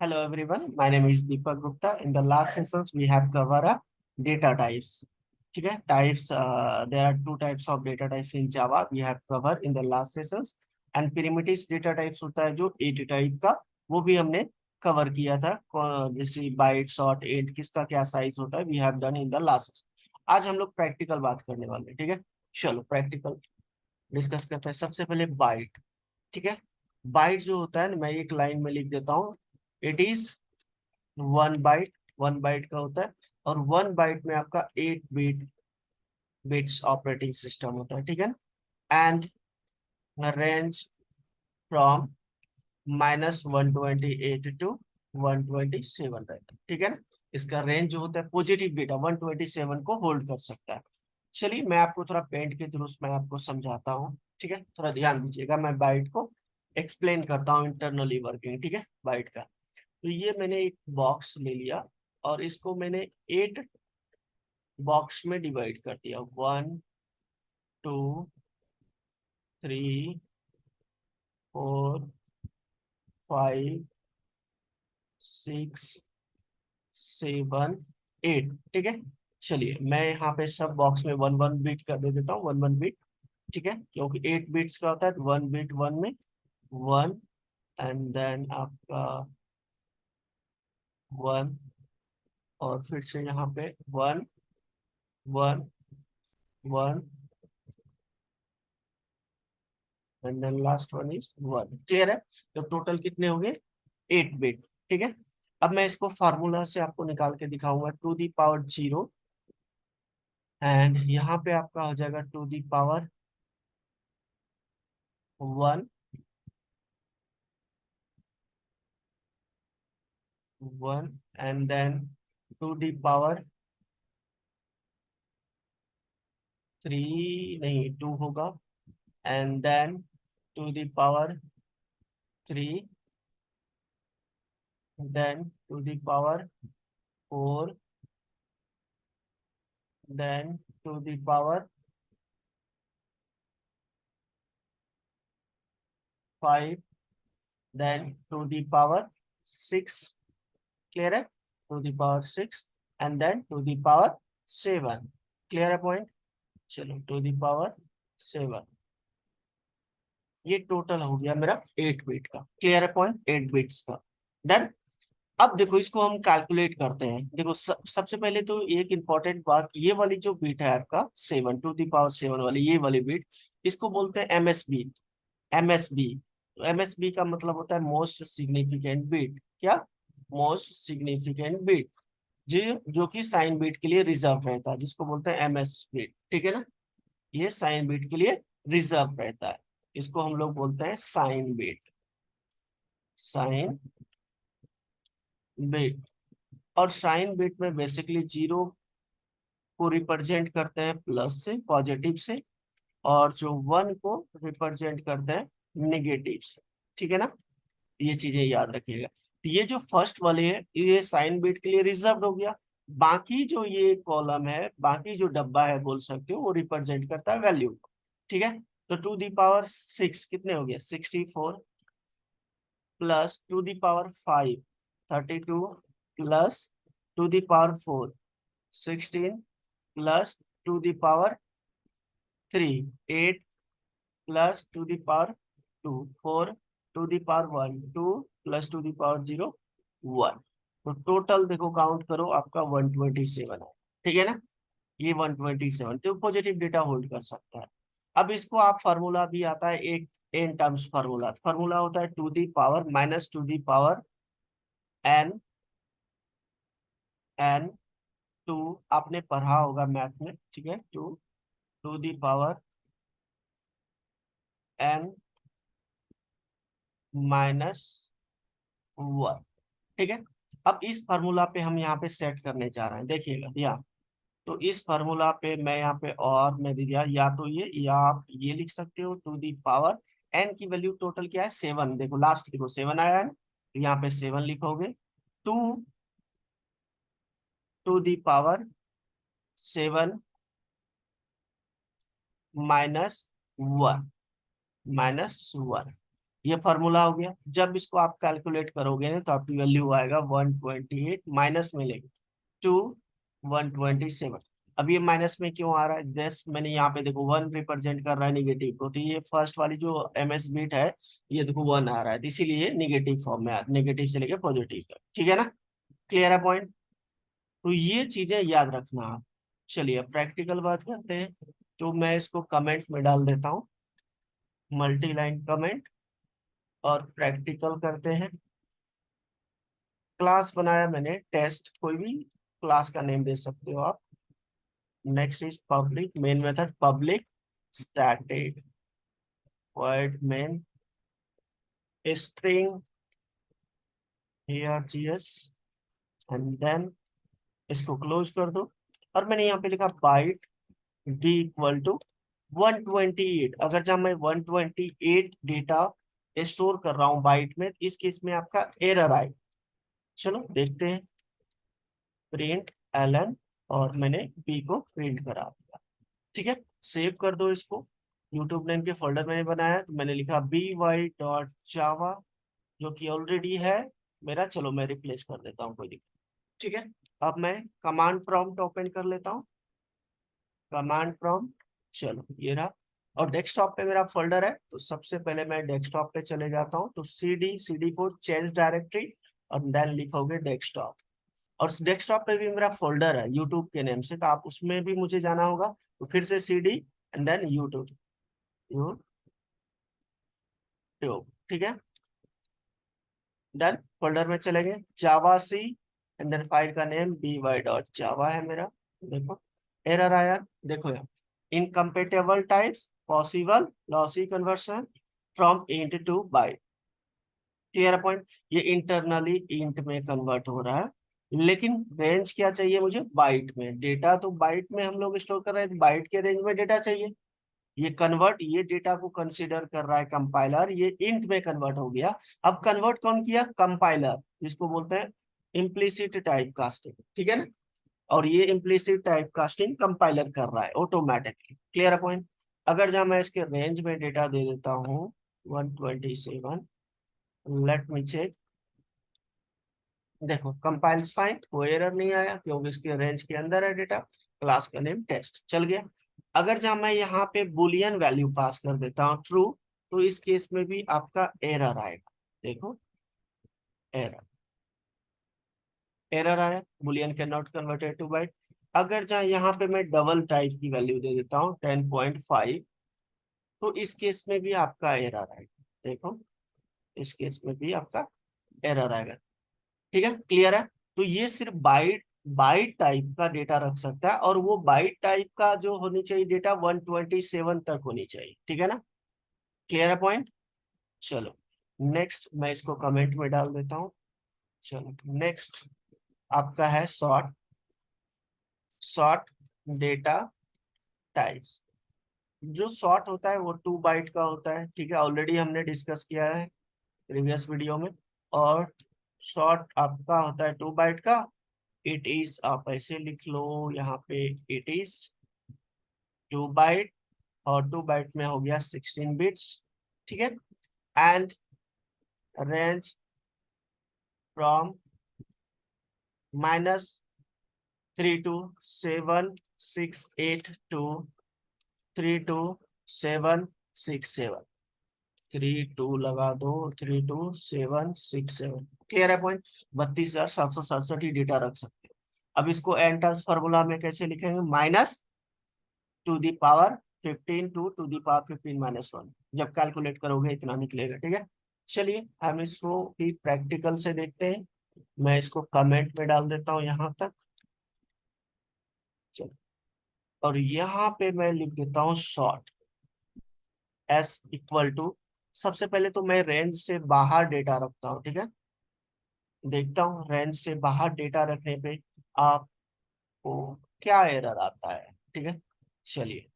Hello everyone, my name is Deepak Gupta. In the last sessions, we have covered data types. ठीक है, types. There are two types of data types in Java. We have covered in the last sessions. And primitive data types होता है जो 8 type का, वो भी हमने cover किया था। जैसे बाइट, शॉर्ट, इंट, किसका क्या साइज होता है, we have done in the last. आज हम लोग प्रैक्टिकल बात करने वाले हैं। ठीक है, चलो प्रैक्टिकल डिस्कस करते हैं। सबसे पहले बाइट। ठीक है, बाइट जो होता है ना, मैं एक लाइन में लिख देता हूँ। It is 1 bite. 1 बाइट का होता है, और 1 बाइट में आपका 8 बिट्स ऑपरेटिंग सिस्टम होता है। ठीक है, एंड रेंज फ्रॉम -128 टू 127 रहता है। ठीक है ना, इसका रेंज जो होता है पॉजिटिव डेटा 127 को होल्ड कर सकता है। चलिए मैं आपको थोड़ा पेंट के थ्रू मैं आपको समझाता हूँ। ठीक है, थोड़ा ध्यान दीजिएगा, मैं बाइट को एक्सप्लेन करता हूँ इंटरनली वर्किंग। ठीक है, बाइट का। तो ये मैंने एक बॉक्स ले लिया और इसको मैंने 8 बॉक्स में डिवाइड कर दिया। 1 2 3 4 5 6 7 8। ठीक है, चलिए मैं यहाँ पे सब बॉक्स में 1 1 बिट कर दे देता हूँ। 1 1 बिट। ठीक है, क्योंकि 8 बिट्स का होता है, तो 1 बिट 1 में 1, एंड देन आपका 1, और फिर से यहाँ पे 1 1 1, and then last one is 1। Clear है? तो टोटल कितने हो गए? 8 बिट। ठीक है, अब मैं इसको फार्मूला से आपको निकाल के दिखाऊंगा। 2 दी पावर 0, एंड यहाँ पे आपका हो जाएगा 2 the power 1 1, and then 2 the power 3, नहीं 2 होगा, and then 2 the power 3, then 2 the power 4, then 2 the power 5, then 2 the power 6। Clear है? 2 the power 6, and then 2 the power 7। Clear है पॉइंट? चलो 2 दी पावर 7, ये टोटल हो गया मेरा 8 bit का। क्लियर है पॉइंट? 8 बिट्स का डन। अब देखो इसको हम कैलकुलेट करते हैं। देखो सबसे पहले तो एक इंपॉर्टेंट बात, ये वाली जो बिट है आपका 7, 2 दी पावर 7 वाली, ये वाली बिट, इसको बोलते हैं एमएसबी। एमएसबी, तो एमएसबी का मतलब होता है मोस्ट सिग्निफिकेंट बिट। क्या? मोस्ट सिग्निफिकेंट बिट, जो कि साइन बिट के लिए रिजर्व रहता है, जिसको बोलते हैं एमएस बिट। ठीक है ना, ये साइन बिट के लिए रिजर्व रहता है, इसको हम लोग बोलते हैं साइन बिट। साइन बिट, और साइन बिट में बेसिकली 0 को रिप्रेजेंट करते हैं प्लस से, पॉजिटिव से, और जो 1 को रिप्रेजेंट करते हैं नेगेटिव से। ठीक है ना, ये चीजें याद रखिएगा। तो ये जो फर्स्ट वाले है, ये साइन बिट के लिए रिजर्व हो गया। बाकी जो ये कॉलम है, बाकी जो डब्बा है बोल सकते हो, वो रिप्रेजेंट करता है वैल्यू। ठीक है, तो 2 दी पावर 6 कितने हो गए? 64, plus 2 the power 5 32, plus 2 the power 4 16, plus 2 the power 3 8, plus 2 the power 2 4, 2 the power 1 2, plus 2 the power 0 1। तो टोटल देखो काउंट करो, आपका 127 है। ठीक है ना, ये 127 तो पॉजिटिव डेटा होल्ड कर सकता है। अब इसको आप फार्मूला भी आता है एक, एन टर्म्स फार्मूला। फार्मूला होता है 2 the power -2 the power n 2, आपने पढ़ा होगा मैथ में। ठीक है, 2 दी पावर n-1। ठीक है, अब इस फार्मूला पे हम यहाँ पे सेट करने जा रहे हैं। देखिएगा ध्यान, तो इस फार्मूला पे मैं यहाँ पे और मैं दिया, या तो ये, या आप ये लिख सकते हो। 2 दी पावर n की वैल्यू टोटल क्या है? 7। देखो लास्ट देखो 7 आया है, तो यहाँ पे 7 लिखोगे। 2 2 दी पावर 7 -1, -1। ये फार्मूला हो गया। जब इसको आप कैलकुलेट करोगे ना तो आपकी वैल्यू आएगा 128 माइनस मिलेगी टू 127। अब ये माइनस में क्यों आ रहा है? जस्ट मैंने यहाँ पे देखो 1 रिप्रेजेंट कर रहा है निगेटिव को, तो ये फर्स्ट वाली जो एमएस बिट है ये देखो 1 आ रहा है, तो इसीलिए निगेटिव फॉर्म में नेगेटिव से लेके पॉजिटिव तक। ठीक है ना? क्लियर है पॉइंट? तो ये चीजें याद रखना आप। चलिए अब प्रैक्टिकल बात करते हैं। तो मैं इसको कमेंट में डाल देता हूँ, मल्टी लाइन कमेंट, और प्रैक्टिकल करते हैं। क्लास बनाया मैंने टेस्ट, कोई भी क्लास का नेम दे सकते हो आप। Next is public main method, public static void main string args, and then इसको क्लोज कर दो। और मैंने यहाँ पे लिखा बाइट डी इक्वल टू 128। अगर जब मैं 128 डेटा स्टोर कर रहा हूँ बाइट में, इस केस में आपका एरर आए। चलो देखते हैं। प्रिंट एलन, और मैंने बी को प्रिंट करा दिया। ठीक है, सेव कर दो इसको। यूट्यूब नेम के फोल्डर मैंने बनाया है, तो मैंने लिखा by.java, जो कि ऑलरेडी है मेरा। चलो मैं रिप्लेस कर देता हूँ, कोई दिक्कत। ठीक है, अब मैं कमांड प्रॉम्प्ट ओपन कर लेता हूँ। कमांड प्रॉम्प्ट, चलो ये रहा। और डेस्कटॉप पे मेरा फोल्डर है, तो सबसे पहले मैं डेस्कटॉप पे चले जाता हूँ। तो cd को चेंज डायरेक्टरी, और देन लिखोगे डेस्कटॉप। और डेस्कटॉप पे भी मेरा फोल्डर है यूट्यूब के नेम से, तो आप उसमें भी मुझे जाना होगा। तो फिर से cd and then YouTube, YouTube. ठीक है, डन। फोल्डर में चलेंगे, javac, and then file का नेम by.java है मेरा। देखो एरर आया, देखो यार, incompatible types possible lossy conversion from int to byte. Clear point? ये इंटरनली इंट में कन्वर्ट हो रहा है, लेकिन रेंज क्या चाहिए मुझे? बाइट में। डेटा तो बाइट में हम लोग स्टोर कर रहे हैं, बाइट के रेंज में डेटा चाहिए। ये कन्वर्ट, ये डेटा को कंसीडर कर रहा है कंपाइलर, ये इंट में कन्वर्ट हो गया। अब कन्वर्ट कौन किया? कंपाइलर, जिसको बोलते हैं इम्प्लिसिट टाइप कास्टिंग। ठीक है ना? और ये इम्प्लिसिट टाइप कास्टिंग कंपाइलर कर रहा है ऑटोमेटिकली। Clear point? अगर जहाँ मैं इसके रेंज में डेटा दे देता हूँ 127, लेट मी चेक। देखो कंपाइल्स फाइन, कोई एरर नहीं आया, क्योंकि इसके रेंज के अंदर है डेटा। क्लास का नेम टेस्ट चल गया। अगर जब मैं यहाँ पे बुलियन वैल्यू पास कर देता हूँ ट्रू, तो इस केस में भी आपका एरर आएगा। देखो एरर, एरर आया, boolean can not converted to byte. अगर जहाँ यहाँ पे मैं डबल टाइप की वैल्यू दे देता हूँ 10.5, तो इस केस में भी आपका एरर आएगा। देखो इस केस में भी आपका एरर आएगा। ठीक है, क्लियर है? तो ये सिर्फ बाइट, बाइट टाइप का डेटा रख सकता है, और वो बाइट टाइप का जो होनी चाहिए डेटा 127 तक होनी चाहिए। ठीक है ना? क्लियर है पॉइंट? चलो नेक्स्ट मैं इसको कमेंट में डाल देता हूँ। चलो नेक्स्ट आपका है सॉर्ट, सॉर्ट डेटा टाइप्स। जो सॉर्ट होता है वो 2 बाइट का होता है। ठीक है, ऑलरेडी हमने डिस्कस किया है प्रीवियस वीडियो में। और शॉर्ट आपका होता है 2 बाइट का। इट इज, आप ऐसे लिख लो यहाँ पे, इट इज 2 बाइट, और 2 बाइट में हो गया 16 बिट्स। ठीक है, एंड रेंज फ्रॉम -32 768 टू 32767। 32 लगा दो, 32767। क्लियर है पॉइंट? 32,767 ही डेटा रख सकते हो। अब इसको एंटर फॉर्मूला में कैसे लिखेंगे? -Two the power 15 to the power 15 -1। जब कैलकुलेट करोगे इतना निकलेगा। ठीक है, चलिए हम इसको भी प्रैक्टिकल से देखते हैं। मैं इसको कमेंट में डाल देता हूँ यहाँ तक। चलो, और यहाँ पे मैं लिख देता हूँ शॉर्ट एस इक्वल टू, सबसे पहले तो मैं रेंज से बाहर डेटा रखता हूँ। ठीक है, देखता हूँ रेंज से बाहर डेटा रखने पे आपको क्या एरर आता है। ठीक है, चलिए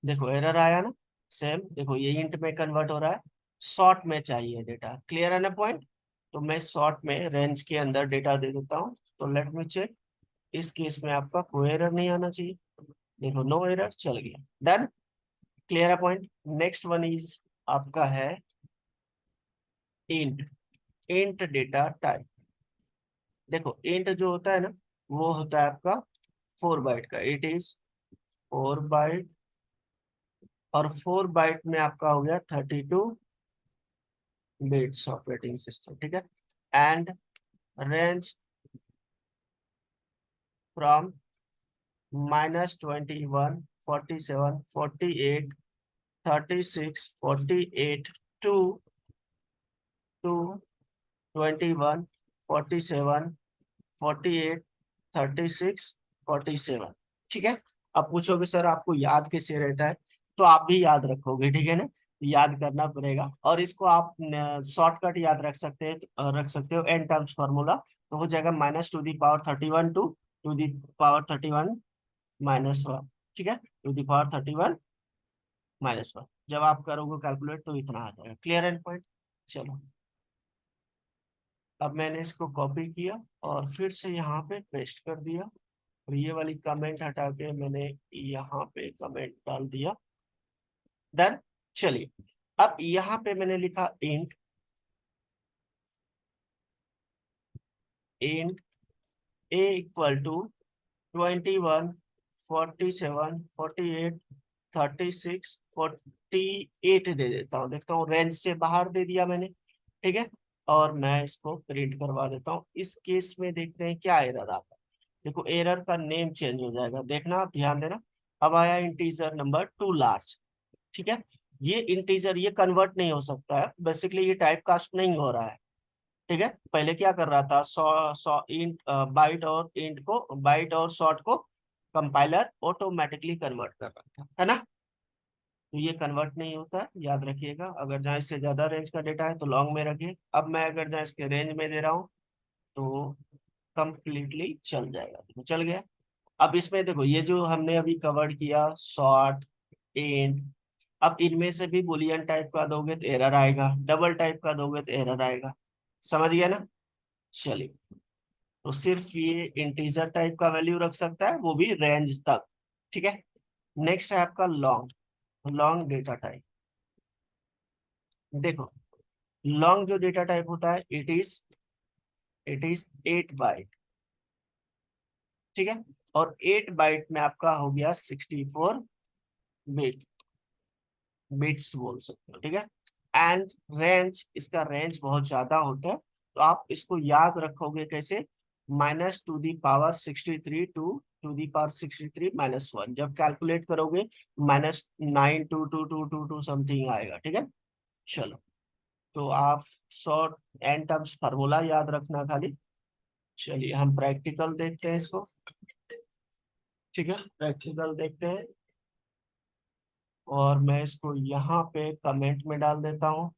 देखो एरर आया ना। सेम देखो, ये इंट में कन्वर्ट हो रहा है, शॉर्ट में चाहिए डेटा। क्लियर है ना पॉइंट? तो मैं शॉर्ट में रेंज के अंदर डेटा दे देता हूँ। तो लेट मी चेक, इस केस में आपका कोई एरर नहीं आना चाहिए। देखो नो एरर, चल गया, डन। क्लियर है पॉइंट? नेक्स्ट वन इज आपका है इंट, इंट डेटा टाइप। देखो इंट जो होता है ना, वो होता है आपका 4 बाइट का, इट इज 4 बाइट, और 4 बाइट में आपका हो गया 32 बिट्स ऑपरेटिंग सिस्टम, ठीक है। एंड रेंज फ्रॉम -21, 47, 48, 36, 48 टू 21, 47, 48, 36, 47, ठीक है। अब पूछोगे सर आपको याद कैसे रहता है, तो आप भी याद रखोगे, ठीक है ना। याद करना पड़ेगा, और इसको आप शॉर्टकट याद रख सकते हैं, रख सकते हो एन टर्म्स फार्मूला। तो हो जाएगा -2 the power 31 to 2 the power 31 -1, ठीक है, 2 दी पावर 31 -1। जब आप करोगे कैलकुलेट तो इतना आ जाएगा। Clear and point. चलो, अब मैंने इसको कॉपी किया और फिर से यहाँ पे पेस्ट कर दिया, और ये वाली कमेंट हटा के मैंने यहाँ पे कमेंट डाल दिया। डन। चलिए, अब यहाँ पे मैंने लिखा int, int A equal to 21, 47, 48, 36, 48 दे देता हूँ। देखता हूँ रेंज से बाहर दे दिया मैंने, ठीक है। और मैं इसको प्रिंट करवा देता हूँ। इस केस में देखते हैं क्या एरर आता है। देखो एरर का नेम चेंज हो जाएगा, देखना आप ध्यान देना। अब आया इंटीजर नंबर 2 लार्ज, ठीक है। ये इंटीजर ये कन्वर्ट नहीं हो सकता है, बेसिकली ये टाइप कास्ट नहीं हो रहा है, ठीक है। पहले क्या कर रहा था, सौ सौ इंट बाइट और इंट को, बाइट और शॉर्ट को कंपाइलर ऑटोमेटिकली कन्वर्ट कर रहा था, है ना। तो ये कन्वर्ट नहीं होता है, याद रखिएगा। अगर जहाँ इससे ज्यादा रेंज का डेटा है तो लॉन्ग में रखिए। अब मैं अगर जहाँ इसके रेंज में दे रहा हूँ तो कंप्लीटली चल जाएगा, तो चल गया। अब इसमें देखो ये जो हमने अभी कवर किया शॉर्ट, इंट, अब इनमें से भी बुलियन टाइप का दोगे तो एरर आएगा, डबल टाइप का दोगे तो एरर आएगा। समझ गया ना। चलिए, तो सिर्फ ये इंटीजर टाइप का वैल्यू रख सकता है, वो भी रेंज तक, ठीक है। नेक्स्ट है आपका लॉन्ग, लॉन्ग डेटा टाइप। देखो लॉन्ग जो डेटा टाइप होता है, इट इज 8 बाइट, ठीक है। और 8 बाइट में आपका हो गया 64 बिट, बिट्स बोल सकते हो, ठीक है। एंड रेंज, इसका रेंज बहुत ज्यादा होता है, तो आप इसको याद रखोगे कैसे, -2 the power 63 to 2 the power 63 -1। जब कैलकुलेट करोगे -92222 समथिंग आएगा, ठीक है। चलो, तो आप शॉर्ट एंड टर्म्स फार्मूला याद रखना खाली। चलिए हम प्रैक्टिकल देखते हैं इसको, ठीक है। प्रैक्टिकल देखते हैं, और मैं इसको यहाँ पे कमेंट में डाल देता हूँ।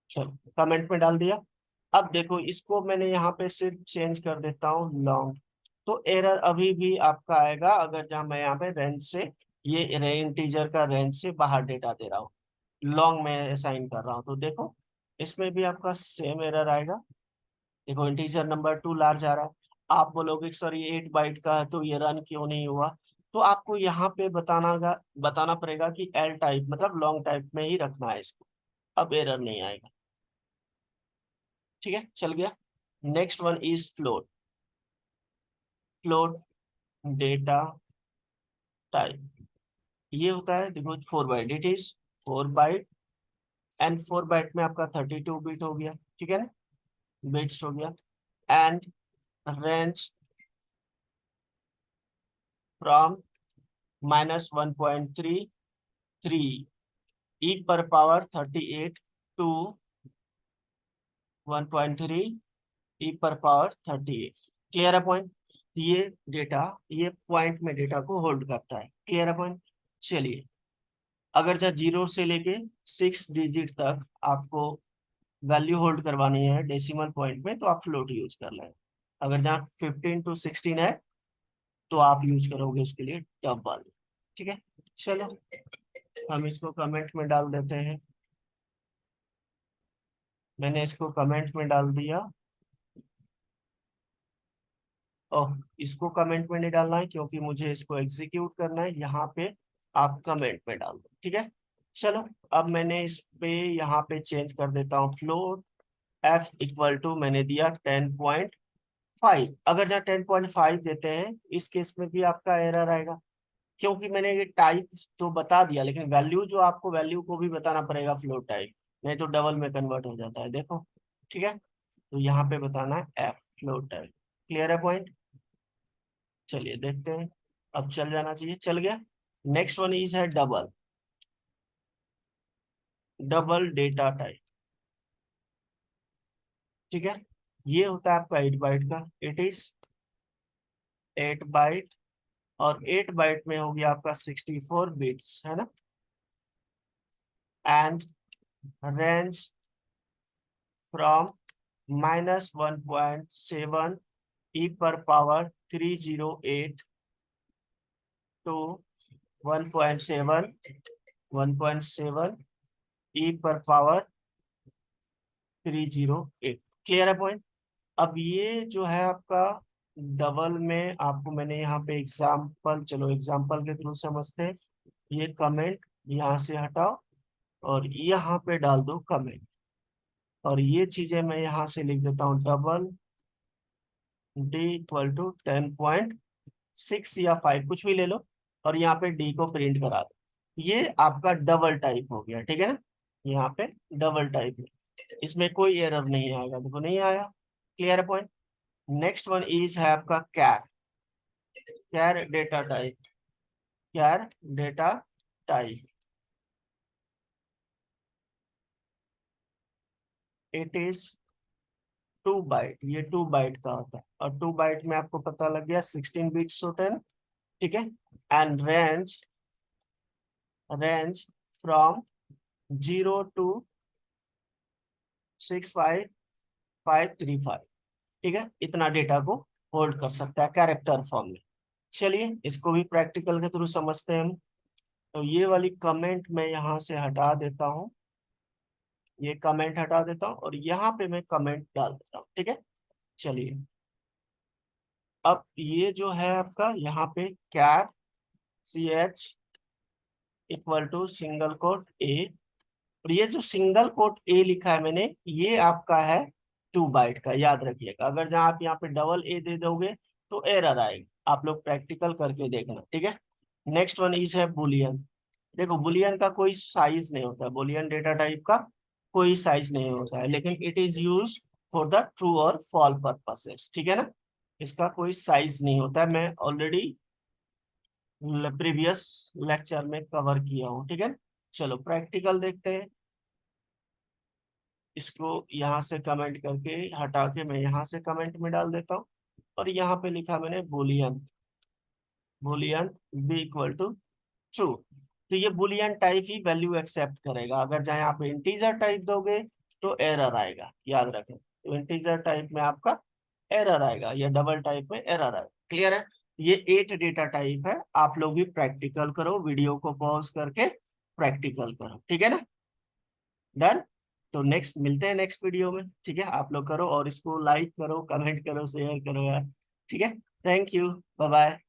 चलो कमेंट में डाल दिया। अब देखो इसको मैंने यहाँ पे सिर्फ चेंज कर देता हूँ लॉन्ग, तो एरर अभी भी आपका आएगा अगर जहाँ मैं यहाँ पे रेंज से, ये इंटीजर का रेंज से बाहर डेटा दे रहा हूँ, लॉन्ग में असाइन कर रहा हूँ, तो देखो इसमें भी आपका सेम एरर आएगा। देखो इंटीजर नंबर 2 लार्ज आ रहा है। आप बोलोगे सर ये 8 बाइट का है तो ये रन क्यों नहीं हुआ, तो आपको यहाँ पे बताना पड़ेगा कि एल टाइप मतलब लॉन्ग टाइप में ही रखना है इसको, अब एरर नहीं आएगा, ठीक है। चल गया। Next one is float, float data type. ये होता है देखो 4 byte, it is 4 byte, and 4 byte में आपका 32 बिट हो गया, ठीक है ना, बिट्स हो गया। एंड रेंज फ्रॉम -1.33 ई पर पावर 38 टू 1.3 ई पर पावर 38। क्लियर है पॉइंट। ये डेटा, ये पॉइंट में डेटा को होल्ड करता है। क्लियर है पॉइंट। चलिए, अगर जहाँ 0 से लेके 6 डिजिट तक आपको वैल्यू होल्ड करवानी है डेसिमल पॉइंट में, तो आप फ्लोट यूज कर लें। अगर जहाँ 15 to 16 है तो आप यूज करोगे उसके लिए डबल, ठीक है। चलो हम इसको कमेंट में डाल देते हैं। मैंने इसको कमेंट में डाल दिया। ओह, इसको कमेंट में नहीं डालना है क्योंकि मुझे इसको एग्जीक्यूट करना है यहाँ पे। आप कमेंट में डाल दो, ठीक है। चलो अब मैंने इस पे यहाँ पे चेंज कर देता हूँ फ्लोट f इक्वल टू मैंने दिया 10.5। अगर जहाँ 10.5 देते हैं इस केस में भी आपका एरर आएगा, क्योंकि मैंने ये टाइप तो बता दिया, लेकिन वैल्यू जो आपको वैल्यू को भी बताना पड़ेगा फ्लोट टाइप, नहीं तो डबल में कन्वर्ट हो जाता है, देखो, ठीक है। तो यहाँ पे बताना है f फ्लोट टाइप। क्लियर है पॉइंट? चलिए देखते हैं, अब चल जाना चाहिए, चल गया। नेक्स्ट वन इज है डबल, डबल डेटा टाइप, ठीक है। ये होता है आपका 8 बाइट का, इट इज 8 बाइट, और 8 बाइट में हो गया आपका 64 बिट्स, है ना। एंड रेंज फ्रॉम -1.7 e पर पावर 308 टू 1.7 e पर पावर 308। क्लियर है पॉइंट? अब ये जो है आपका डबल में, आपको मैंने यहाँ पे एग्जाम्पल, चलो एग्जाम्पल के थ्रू समझते हैं। ये कमेंट यहाँ से हटाओ और यहाँ पे डाल दो कमेंट, और ये चीजें मैं यहाँ से लिख देता हूँ डबल डी इक्वल टू 10.6 या 5 कुछ भी ले लो, और यहाँ पे डी को प्रिंट करा दो। ये आपका डबल टाइप हो गया, ठीक है ना। यहाँ पे डबल टाइप है, इसमें कोई एरर नहीं आएगा, देखो नहीं आया। क्लियर है पॉइंट? नेक्स्ट वन इज है आपका char, char data type, char data type, it is 2 byte, ये 2 बाइट का होता है, और 2 बाइट में आपको पता लग गया 16 बिट्स होते हैं ना, ठीक है। एंड रेंज फ्रॉम 0 to 65535, ठीक है। इतना डेटा को होल्ड कर सकता है कैरेक्टर फॉर्म में। चलिए इसको भी प्रैक्टिकल के थ्रू समझते हैं हम। तो ये वाली कमेंट मैं यहाँ से हटा देता हूँ, ये कमेंट हटा देता हूँ, और यहाँ पे मैं कमेंट डाल देता हूँ, ठीक है। चलिए अब ये जो है आपका यहाँ पे char ch equal to single quote A, और ये जो सिंगल कोट ए लिखा है मैंने, ये आपका है 2 बाइट का, याद रखिएगा। अगर जहाँ आप यहाँ पे डबल ए दे दोगे तो एरर आएगी, आप लोग प्रैक्टिकल करके देखना, ठीक है। नेक्स्ट वन इज है बुलियन। देखो बुलियन का कोई साइज नहीं होता, बुलियन डेटा टाइप का कोई साइज नहीं होता है, लेकिन it is use for the true और फॉल पर्पसेस, ठीक है ना। इसका कोई साइज नहीं होता है, मैं ऑलरेडी प्रीवियस लेक्चर में कवर किया हूँ, ठीक है। चलो प्रैक्टिकल देखते हैं। इसको यहाँ से कमेंट करके हटा के मैं यहाँ से कमेंट में डाल देता हूँ, और यहाँ पे लिखा मैंने boolean, boolean B equal to true. तो ये बुलियन टाइप ही वैल्यू एक्सेप्ट करेगा, अगर जहाँ आप इंटीजर टाइप दोगे तो एरर आएगा, याद रखें। तो इंटीजर टाइप में आपका एरर आएगा, या डबल टाइप में एरर आएगा। क्लियर है? ये 8 डेटा टाइप है, आप लोग भी प्रैक्टिकल करो, वीडियो को पॉज करके प्रैक्टिकल करो, ठीक है ना। डन। तो नेक्स्ट मिलते हैं नेक्स्ट वीडियो में, ठीक है। आप लोग करो, और इसको लाइक करो, कमेंट करो, शेयर करो यार, ठीक है। Thank you, bye bye.